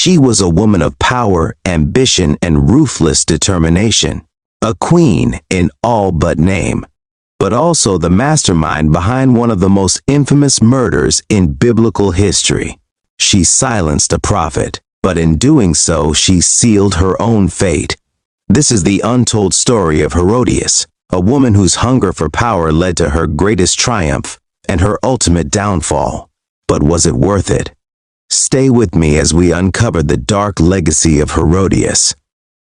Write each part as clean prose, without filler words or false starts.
She was a woman of power, ambition, and ruthless determination. A queen in all but name, but also the mastermind behind one of the most infamous murders in biblical history. She silenced a prophet, but in doing so, she sealed her own fate. This is the untold story of Herodias, a woman whose hunger for power led to her greatest triumph and her ultimate downfall. But was it worth it? Stay with me as we uncover the dark legacy of Herodias.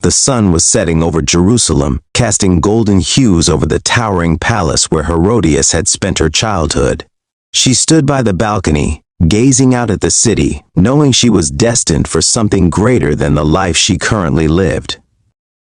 The sun was setting over Jerusalem, casting golden hues over the towering palace where Herodias had spent her childhood. She stood by the balcony, gazing out at the city, knowing she was destined for something greater than the life she currently lived.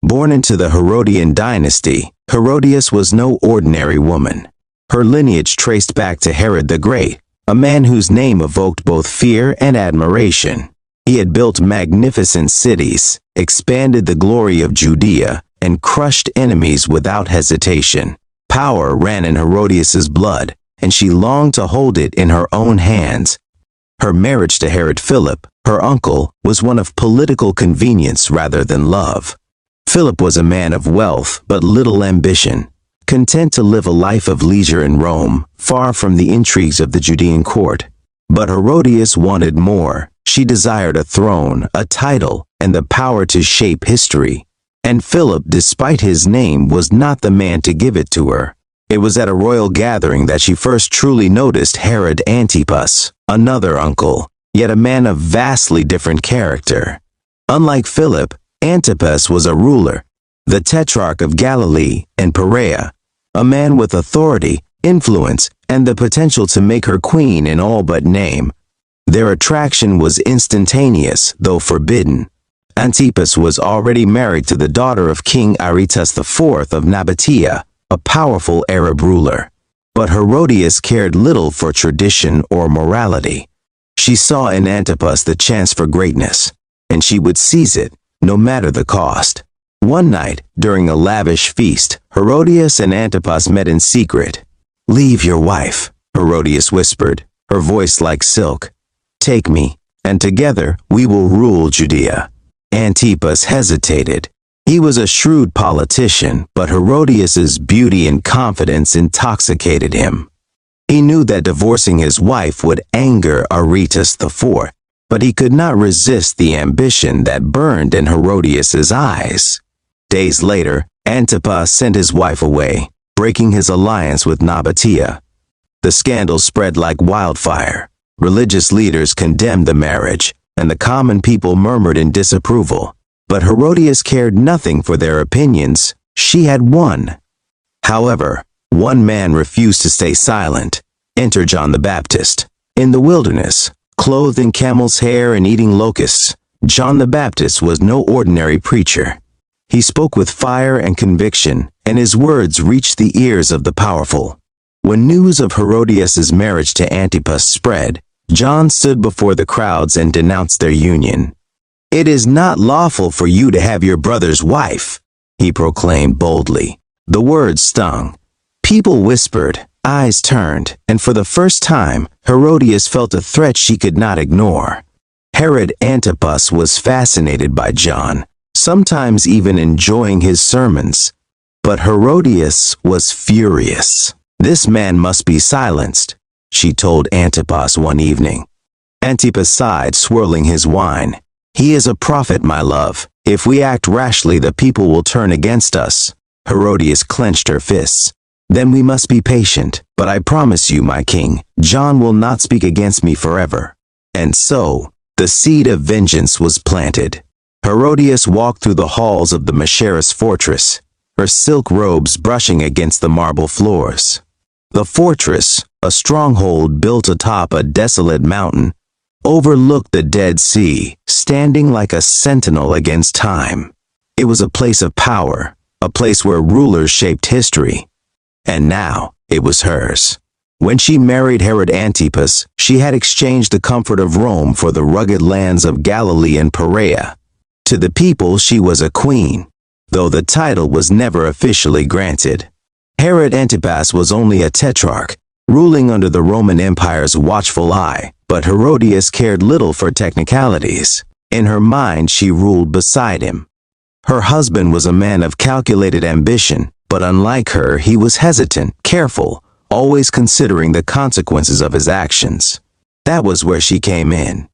Born into the Herodian dynasty, Herodias was no ordinary woman. Her lineage traced back to Herod the Great, a man whose name evoked both fear and admiration. He had built magnificent cities, expanded the glory of Judea, and crushed enemies without hesitation. Power ran in Herodias's blood, and she longed to hold it in her own hands. Her marriage to Herod Philip, her uncle, was one of political convenience rather than love. Philip was a man of wealth but little ambition, content to live a life of leisure in Rome, far from the intrigues of the Judean court. But Herodias wanted more. She desired a throne, a title, and the power to shape history. And Philip, despite his name, was not the man to give it to her. It was at a royal gathering that she first truly noticed Herod Antipas, another uncle, yet a man of vastly different character. Unlike Philip, Antipas was a ruler, the tetrarch of Galilee and Perea, a man with authority, influence, and the potential to make her queen in all but name. Their attraction was instantaneous, though forbidden. Antipas was already married to the daughter of King Aretas IV of Nabatea, a powerful Arab ruler. But Herodias cared little for tradition or morality. She saw in Antipas the chance for greatness, and she would seize it, no matter the cost. One night, during a lavish feast, Herodias and Antipas met in secret. "Leave your wife," Herodias whispered, her voice like silk. "Take me, and together we will rule Judea." Antipas hesitated. He was a shrewd politician, but Herodias's beauty and confidence intoxicated him. He knew that divorcing his wife would anger Aretas IV, but he could not resist the ambition that burned in Herodias's eyes. Days later, Antipas sent his wife away, breaking his alliance with Nabatea. The scandal spread like wildfire. Religious leaders condemned the marriage, and the common people murmured in disapproval. But Herodias cared nothing for their opinions. She had won. However, one man refused to stay silent. Enter John the Baptist. In the wilderness, clothed in camel's hair and eating locusts, John the Baptist was no ordinary preacher. He spoke with fire and conviction, and his words reached the ears of the powerful. When news of Herodias' marriage to Antipas spread, John stood before the crowds and denounced their union. "It is not lawful for you to have your brother's wife," he proclaimed boldly. The words stung. People whispered, eyes turned, and for the first time, Herodias felt a threat she could not ignore. Herod Antipas was fascinated by John, sometimes even enjoying his sermons. But Herodias was furious. "This man must be silenced," she told Antipas one evening. Antipas sighed, swirling his wine. "He is a prophet, my love. If we act rashly, the people will turn against us." Herodias clenched her fists. "Then we must be patient, but I promise you, my king, John will not speak against me forever." And so, the seed of vengeance was planted. Herodias walked through the halls of the Machaerus fortress, her silk robes brushing against the marble floors. The fortress, a stronghold built atop a desolate mountain, overlooked the Dead Sea, standing like a sentinel against time. It was a place of power, a place where rulers shaped history. And now, it was hers. When she married Herod Antipas, she had exchanged the comfort of Rome for the rugged lands of Galilee and Perea. To the people, she was a queen, though the title was never officially granted. Herod Antipas was only a tetrarch, ruling under the Roman Empire's watchful eye, but Herodias cared little for technicalities. In her mind, she ruled beside him. Her husband was a man of calculated ambition, but unlike her, he was hesitant, careful, always considering the consequences of his actions. That was where she came in.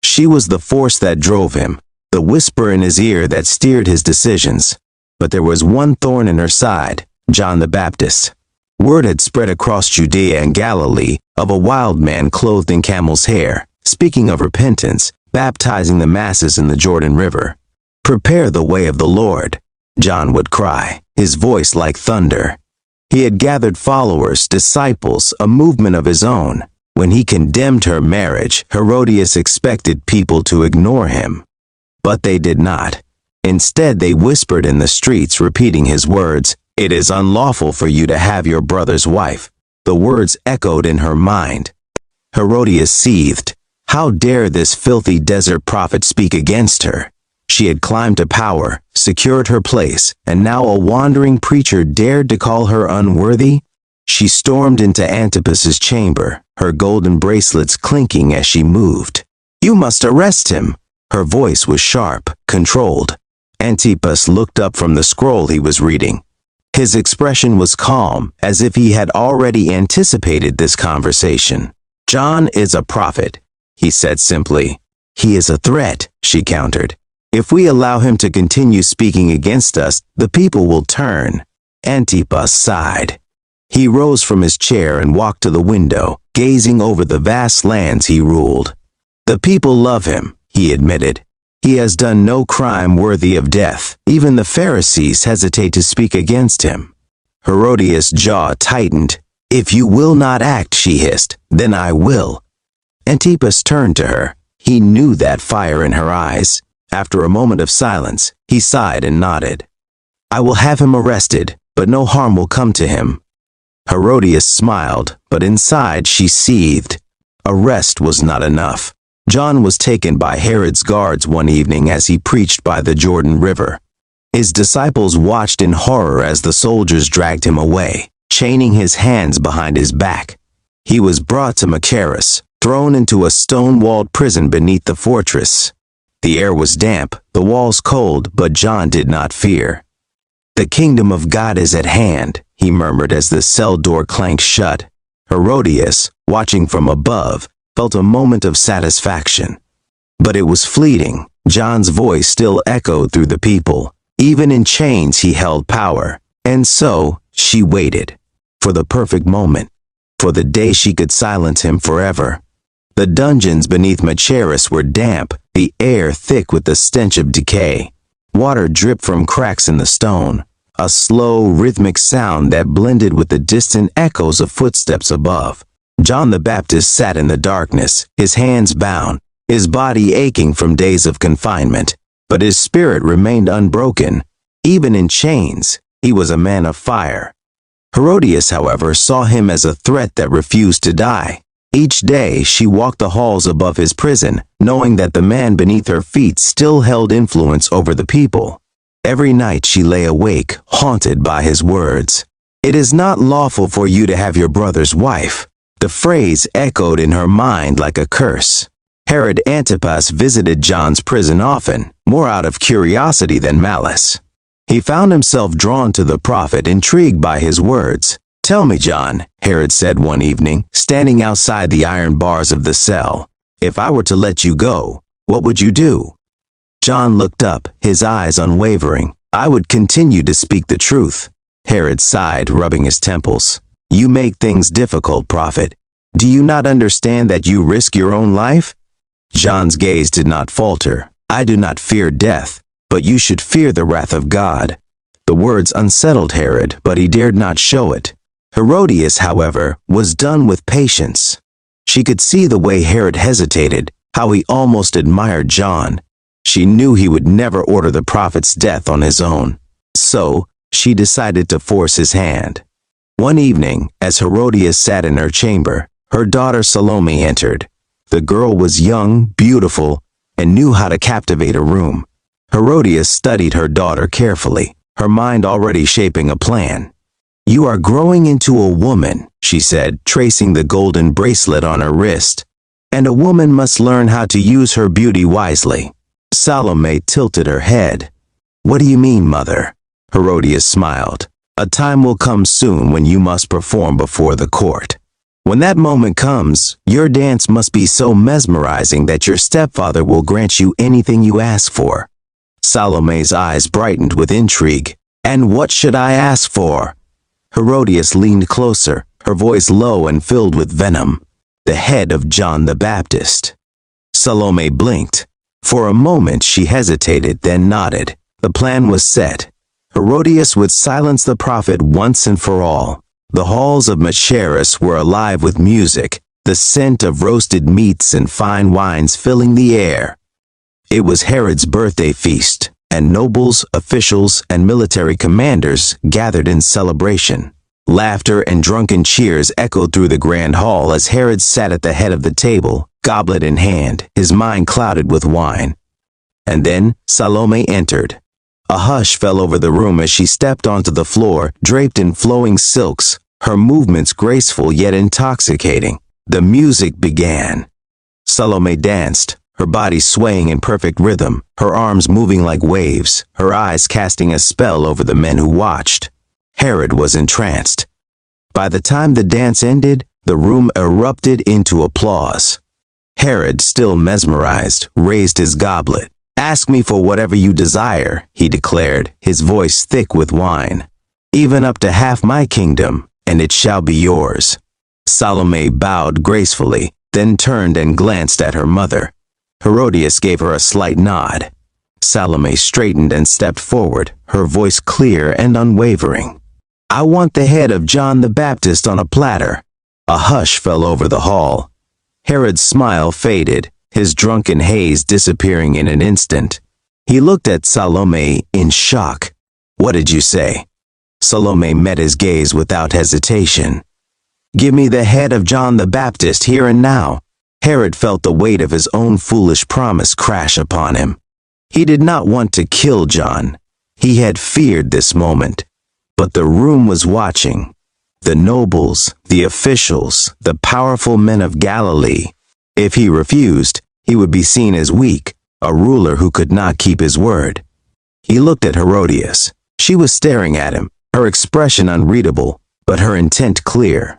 She was the force that drove him, the whisper in his ear that steered his decisions. But there was one thorn in her side, John the Baptist. Word had spread across Judea and Galilee of a wild man clothed in camel's hair, speaking of repentance, baptizing the masses in the Jordan River. "Prepare the way of the Lord," John would cry, his voice like thunder. He had gathered followers, disciples, a movement of his own. When he condemned her marriage, Herodias expected people to ignore him. But they did not. Instead, they whispered in the streets, repeating his words, "It is unlawful for you to have your brother's wife." The words echoed in her mind. Herodias seethed. How dare this filthy desert prophet speak against her? She had climbed to power, secured her place, and now a wandering preacher dared to call her unworthy? She stormed into Antipas's chamber, her golden bracelets clinking as she moved. "You must arrest him." Her voice was sharp, controlled. Antipas looked up from the scroll he was reading. His expression was calm, as if he had already anticipated this conversation. "John is a prophet," he said simply. "He is a threat," she countered. "If we allow him to continue speaking against us, the people will turn." Antipas sighed. He rose from his chair and walked to the window, gazing over the vast lands he ruled. "The people love him," he admitted. "He has done no crime worthy of death. Even the Pharisees hesitate to speak against him." Herodias' jaw tightened. "If you will not act," she hissed, "then I will." Antipas turned to her. He knew that fire in her eyes. After a moment of silence, he sighed and nodded. "I will have him arrested, but no harm will come to him." Herodias smiled, but inside she seethed. Arrest was not enough. John was taken by Herod's guards one evening as he preached by the Jordan River. His disciples watched in horror as the soldiers dragged him away, chaining his hands behind his back. He was brought to Machaerus, thrown into a stone-walled prison beneath the fortress. The air was damp, the walls cold, but John did not fear. "The kingdom of God is at hand," he murmured as the cell door clanked shut. Herodias, watching from above, felt a moment of satisfaction. But it was fleeting. John's voice still echoed through the people. Even in chains he held power. And so, she waited. For the perfect moment. For the day she could silence him forever. The dungeons beneath Machaerus were damp, the air thick with the stench of decay. Water dripped from cracks in the stone. A slow, rhythmic sound that blended with the distant echoes of footsteps above. John the Baptist sat in the darkness, his hands bound, his body aching from days of confinement, but his spirit remained unbroken. Even in chains, he was a man of fire. Herodias, however, saw him as a threat that refused to die. Each day, she walked the halls above his prison, knowing that the man beneath her feet still held influence over the people. Every night she lay awake, haunted by his words. "It is not lawful for you to have your brother's wife." The phrase echoed in her mind like a curse. Herod Antipas visited John's prison often, more out of curiosity than malice. He found himself drawn to the prophet, intrigued by his words. "Tell me, John," Herod said one evening, standing outside the iron bars of the cell, "if I were to let you go, what would you do?" John looked up, his eyes unwavering. "I would continue to speak the truth." Herod sighed, rubbing his temples. "You make things difficult, prophet. Do you not understand that you risk your own life?" John's gaze did not falter. "I do not fear death, but you should fear the wrath of God." The words unsettled Herod, but he dared not show it. Herodias, however, was done with patience. She could see the way Herod hesitated, how he almost admired John. She knew he would never order the prophet's death on his own. So, she decided to force his hand. One evening, as Herodias sat in her chamber, her daughter Salome entered. The girl was young, beautiful, and knew how to captivate a room. Herodias studied her daughter carefully, her mind already shaping a plan. "You are growing into a woman," she said, tracing the golden bracelet on her wrist. "And a woman must learn how to use her beauty wisely. Salome tilted her head. What do you mean, mother? Herodias smiled. A time will come soon when you must perform before the court. When that moment comes, your dance must be so mesmerizing that your stepfather will grant you anything you ask for. Salome's eyes brightened with intrigue. And what should I ask for? Herodias leaned closer, her voice low and filled with venom. The head of John the Baptist. Salome blinked. For a moment she hesitated, then nodded. The plan was set. Herodias would silence the prophet once and for all. The halls of Machaerus were alive with music, the scent of roasted meats and fine wines filling the air. It was Herod's birthday feast, and nobles, officials, and military commanders gathered in celebration. Laughter and drunken cheers echoed through the grand hall as Herod sat at the head of the table, goblet in hand, his mind clouded with wine. And then Salome entered. A hush fell over the room as she stepped onto the floor, draped in flowing silks, her movements graceful yet intoxicating. The music began. Salome danced, her body swaying in perfect rhythm, her arms moving like waves, her eyes casting a spell over the men who watched. Herod was entranced. By the time the dance ended, the room erupted into applause. Herod, still mesmerized, raised his goblet. Ask me for whatever you desire, he declared, his voice thick with wine. Even up to half my kingdom, and it shall be yours. Salome bowed gracefully, then turned and glanced at her mother. Herodias gave her a slight nod. Salome straightened and stepped forward, her voice clear and unwavering. I want the head of John the Baptist on a platter. A hush fell over the hall. Herod's smile faded, his drunken haze disappearing in an instant. He looked at Salome in shock. What did you say? Salome met his gaze without hesitation. Give me the head of John the Baptist here and now. Herod felt the weight of his own foolish promise crash upon him. He did not want to kill John. He had feared this moment. But the room was watching. The nobles, the officials, the powerful men of Galilee. If he refused, he would be seen as weak, a ruler who could not keep his word. He looked at Herodias. She was staring at him, her expression unreadable, but her intent clear.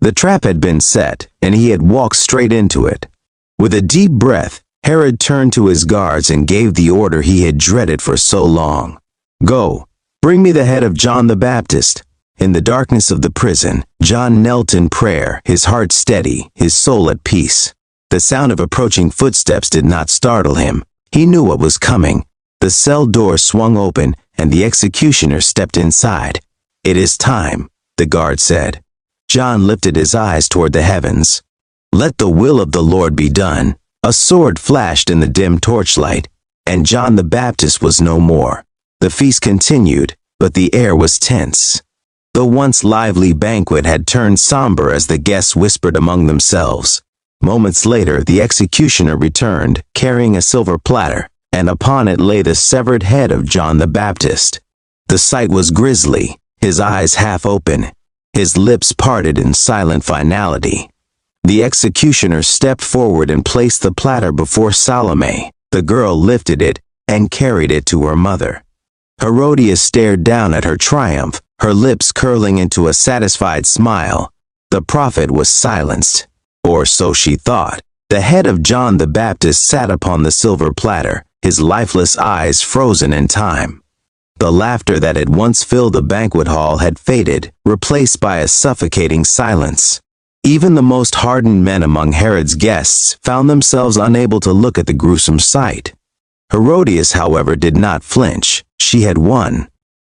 The trap had been set, and he had walked straight into it. With a deep breath, Herod turned to his guards and gave the order he had dreaded for so long. Go, bring me the head of John the Baptist. In the darkness of the prison, John knelt in prayer, his heart steady, his soul at peace. The sound of approaching footsteps did not startle him. He knew what was coming. The cell door swung open, and the executioner stepped inside. It is time, the guard said. John lifted his eyes toward the heavens. Let the will of the Lord be done. A sword flashed in the dim torchlight, and John the Baptist was no more. The feast continued, but the air was tense. The once lively banquet had turned somber as the guests whispered among themselves. Moments later, the executioner returned, carrying a silver platter, and upon it lay the severed head of John the Baptist. The sight was grisly, his eyes half open, his lips parted in silent finality. The executioner stepped forward and placed the platter before Salome. The girl lifted it and carried it to her mother. Herodias stared down at her triumph, her lips curling into a satisfied smile. The prophet was silenced. Or so she thought. The head of John the Baptist sat upon the silver platter, his lifeless eyes frozen in time. The laughter that had once filled the banquet hall had faded, replaced by a suffocating silence. Even the most hardened men among Herod's guests found themselves unable to look at the gruesome sight. Herodias, however, did not flinch. She had won.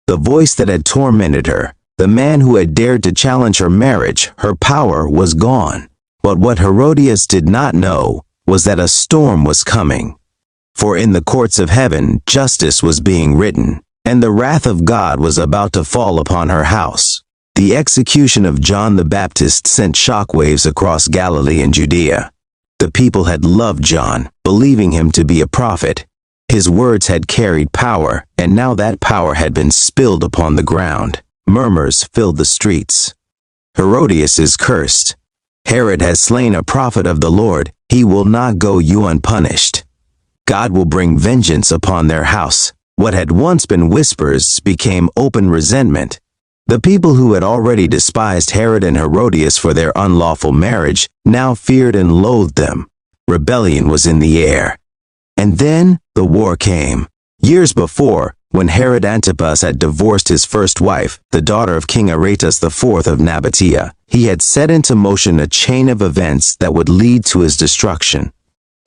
The voice that had tormented her, the man who had dared to challenge her marriage, her power was gone. But what Herodias did not know was that a storm was coming. For in the courts of heaven, justice was being written, and the wrath of God was about to fall upon her house. The execution of John the Baptist sent shockwaves across Galilee and Judea. The people had loved John, believing him to be a prophet. His words had carried power, and now that power had been spilled upon the ground. Murmurs filled the streets. Herodias is cursed. Herod has slain a prophet of the Lord. He will not go unpunished. God will bring vengeance upon their house. What had once been whispers became open resentment. The people who had already despised Herod and Herodias for their unlawful marriage now feared and loathed them. Rebellion was in the air. And then the war came. Years before, when Herod Antipas had divorced his first wife, the daughter of King Aretas IV of Nabatea, he had set into motion a chain of events that would lead to his destruction.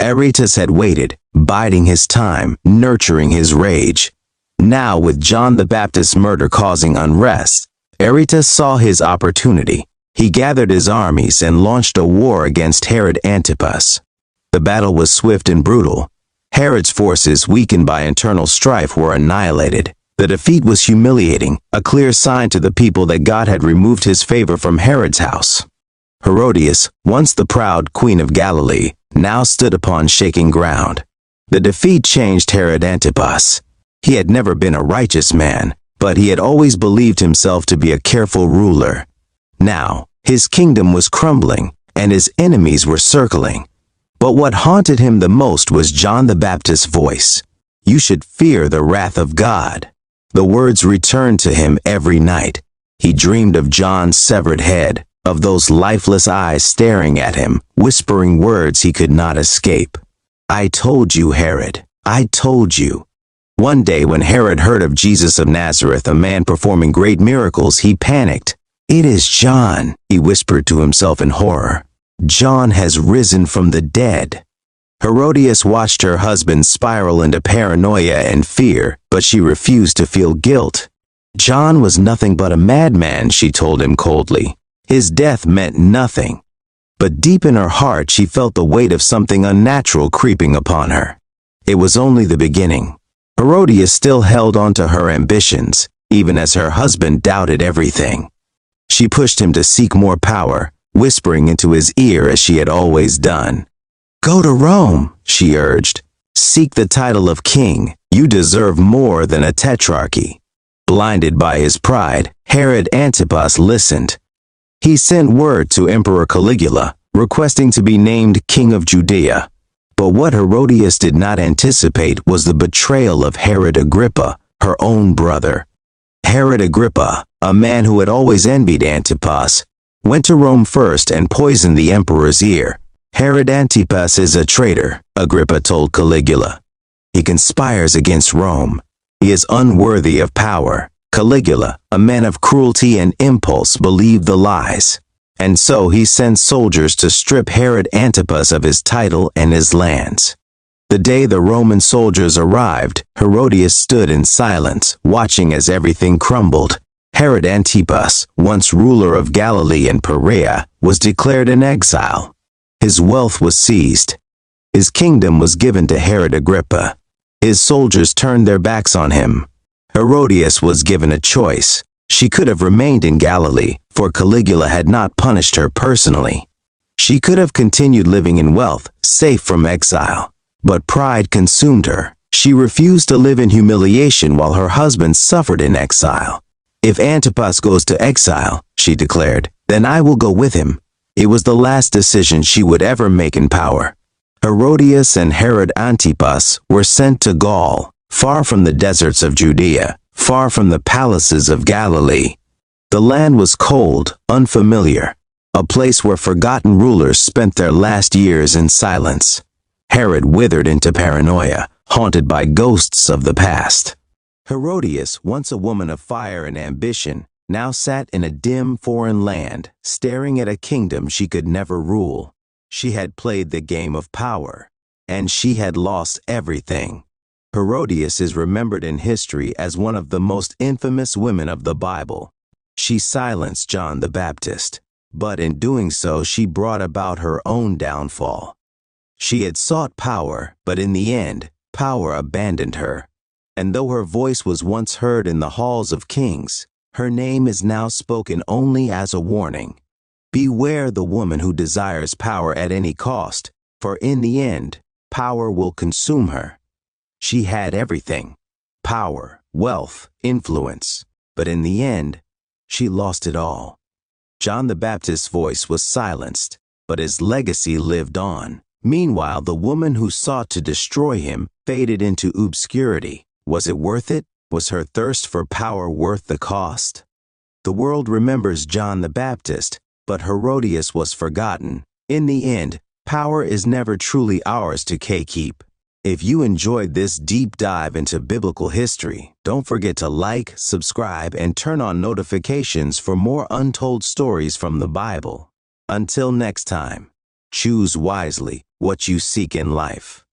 Aretas had waited, biding his time, nurturing his rage. Now, with John the Baptist's murder causing unrest, Aretas saw his opportunity. He gathered his armies and launched a war against Herod Antipas. The battle was swift and brutal. Herod's forces, weakened by internal strife, were annihilated. The defeat was humiliating, a clear sign to the people that God had removed his favor from Herod's house. Herodias, once the proud queen of Galilee, now stood upon shaking ground. The defeat changed Herod Antipas. He had never been a righteous man, but he had always believed himself to be a careful ruler. Now, his kingdom was crumbling, and his enemies were circling. But what haunted him the most was John the Baptist's voice. "You should fear the wrath of God." The words returned to him every night. He dreamed of John's severed head, of those lifeless eyes staring at him, whispering words he could not escape. "I told you, Herod. I told you." One day when Herod heard of Jesus of Nazareth, a man performing great miracles, he panicked. "It is John," he whispered to himself in horror. "John has risen from the dead." Herodias watched her husband spiral into paranoia and fear, but she refused to feel guilt. John was nothing but a madman, she told him coldly. His death meant nothing. But deep in her heart she felt the weight of something unnatural creeping upon her. It was only the beginning. Herodias still held on to her ambitions, even as her husband doubted everything. She pushed him to seek more power, whispering into his ear as she had always done. "Go to Rome," she urged. "Seek the title of king. You deserve more than a tetrarchy." Blinded by his pride, Herod Antipas listened. He sent word to Emperor Caligula, requesting to be named King of Judea. But what Herodias did not anticipate was the betrayal of Herod Agrippa, her own brother. Herod Agrippa, a man who had always envied Antipas, went to Rome first and poisoned the emperor's ear. "Herod Antipas is a traitor," Agrippa told Caligula. "He conspires against Rome. He is unworthy of power." Caligula, a man of cruelty and impulse, believed the lies. And so he sent soldiers to strip Herod Antipas of his title and his lands. The day the Roman soldiers arrived, Herodias stood in silence, watching as everything crumbled. Herod Antipas, once ruler of Galilee and Perea, was declared in exile. His wealth was seized. His kingdom was given to Herod Agrippa. His soldiers turned their backs on him. Herodias was given a choice. She could have remained in Galilee, for Caligula had not punished her personally. She could have continued living in wealth, safe from exile. But pride consumed her. She refused to live in humiliation while her husband suffered in exile. "If Antipas goes to exile," she declared, "then I will go with him." It was the last decision she would ever make in power. Herodias and Herod Antipas were sent to Gaul, far from the deserts of Judea, far from the palaces of Galilee. The land was cold, unfamiliar, a place where forgotten rulers spent their last years in silence. Herod withered into paranoia, haunted by ghosts of the past. Herodias, once a woman of fire and ambition, now sat in a dim foreign land, staring at a kingdom she could never rule. She had played the game of power, and she had lost everything. Herodias is remembered in history as one of the most infamous women of the Bible. She silenced John the Baptist, but in doing so she brought about her own downfall. She had sought power, but in the end, power abandoned her. And though her voice was once heard in the halls of kings, her name is now spoken only as a warning. Beware the woman who desires power at any cost, for in the end, power will consume her. She had everything: power, wealth, influence. But in the end, she lost it all. John the Baptist's voice was silenced, but his legacy lived on. Meanwhile, the woman who sought to destroy him faded into obscurity. Was it worth it? Was her thirst for power worth the cost? The world remembers John the Baptist, but Herodias was forgotten. In the end, power is never truly ours to keep. If you enjoyed this deep dive into biblical history, don't forget to like, subscribe, and turn on notifications for more untold stories from the Bible. Until next time, choose wisely what you seek in life.